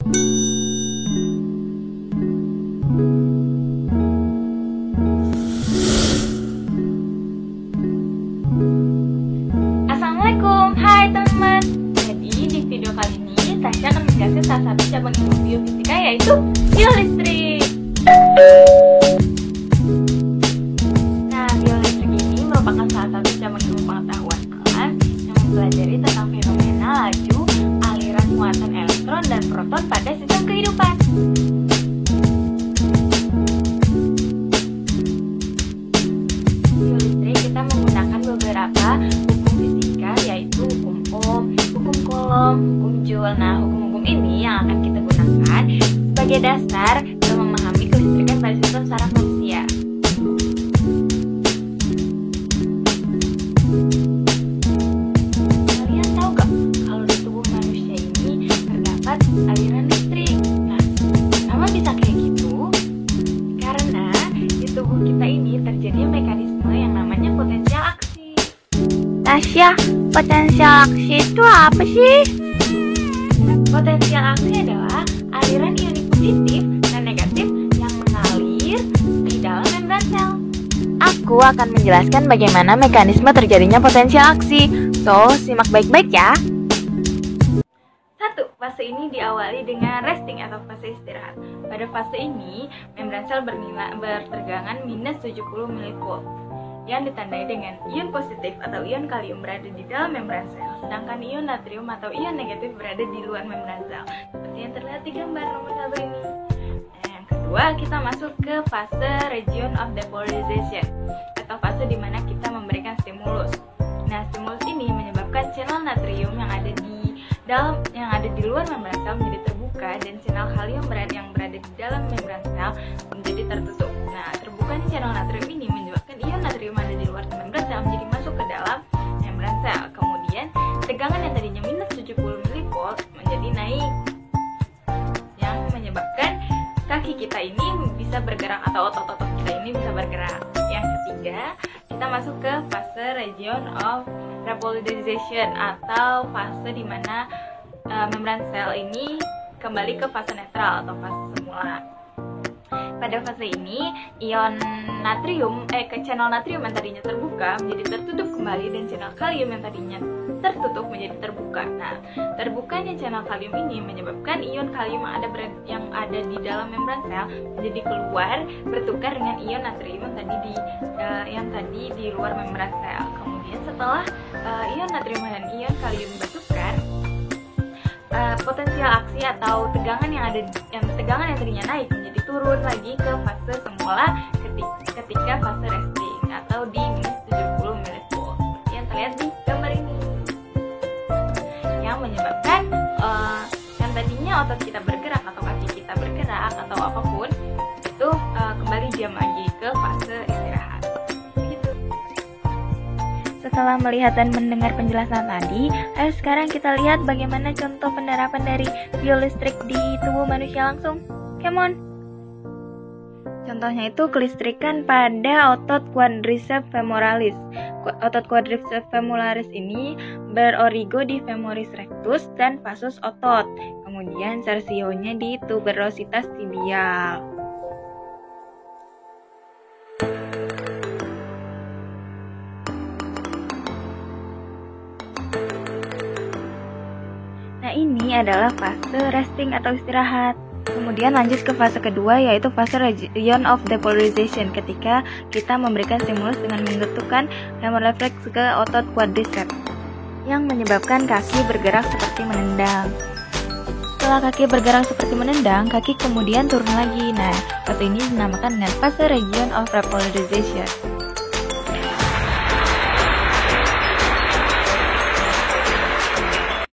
Assalamualaikum, hai teman-teman. Jadi di video kali ini Tasya akan menjelaskan salah satu cabang ilmu biofisika, yaitu biolistrik. Nah, biolistrik ini merupakan salah satu cabang ilmu pengetahuan alam yang mempelajari tentang fenomena laju, aliran muatan elektron dan proton pada sistem kehidupan. Biolistrik kita menggunakan beberapa hukum fisika, yaitu hukum Ohm, hukum Coulomb, hukum Joule. Nah, hukum-hukum ini yang akan kita gunakan sebagai dasar dalam memahami kelistrikan pada sistem saraf manusia. Kalian tahu gak kalau di tubuh manusia ini terdapat aliran listrik? Nah, kenapa bisa kayak gitu? Karena di tubuh kita ini terjadi mekanisme yang namanya potensial aksi. Tasya, potensial aksi itu apa sih? Potensial aksi adalah aliran ionik positif dan negatif yang mengalir di dalam membran sel. Aku akan menjelaskan bagaimana mekanisme terjadinya potensial aksi. So, simak baik-baik ya. 1. Fase ini diawali dengan resting atau fase istirahat. Pada fase ini, membran sel bertegangan minus 70 mV yang ditandai dengan ion positif atau ion kalium berada di dalam membran sel, sedangkan ion natrium atau ion negatif berada di luar membran sel, seperti yang terlihat di gambar nomor 1 ini. Yang kedua, kita masuk ke fase region of depolarization atau fase di mana kita memberikan stimulus. Nah, stimulus ini menyebabkan channel natrium yang ada di luar membran sel menjadi terbuka dan channel kalium yang berada di dalam membran sel menjadi tertutup. Nah, terbukanya channel natrium ini menyebabkan ion natrium ada di luar membran sel menjadi masuk ke dalam membran sel. Kemudian, tegangan yang tadinya minus 70 mV menjadi naik, yang menyebabkan kaki kita ini bisa bergerak atau otot-otot kita ini bisa bergerak. Yang ketiga, kita masuk ke fase region of repolarization atau fase di mana membran sel ini kembali ke fase netral atau fase semula. Pada fase ini, ion natrium ke channel natrium yang tadinya terbuka menjadi tertutup kembali dan channel kalium yang tadinya tertutup menjadi terbuka. Nah, terbukanya channel kalium ini menyebabkan ion kalium yang ada di dalam membran sel menjadi keluar bertukar dengan ion natrium yang tadi di luar membran sel. Kemudian setelah ion natrium dan ion kalium bertukar, potensial aksi atau tegangan yang tadinya naik menjadi turun lagi ke fase semula ketika fase resting atau di minus 70 mV seperti yang terlihat di gambar ini, yang menyebabkan yang tadinya otot kita bergerak atau kaki kita bergerak atau apapun itu kembali diam lagi ke fase istirahat. Setelah melihat dan mendengar penjelasan tadi, ayo sekarang kita lihat bagaimana contoh penerapan dari biolistrik di tubuh manusia langsung. Come on! Contohnya itu kelistrikan pada otot quadriceps femoralis. Otot quadriceps femoralis ini berorigo di femoris rectus dan vasus otot. Kemudian cersionya di tuberositas tibial. Nah, ini adalah fase resting atau istirahat. Kemudian lanjut ke fase kedua, yaitu fase region of depolarization, ketika kita memberikan stimulus dengan mengetukkan hemoreflex ke otot quadriceps yang menyebabkan kaki bergerak seperti menendang. Setelah kaki bergerak seperti menendang, kaki kemudian turun lagi. Nah, fase ini dinamakan dengan fase region of repolarization.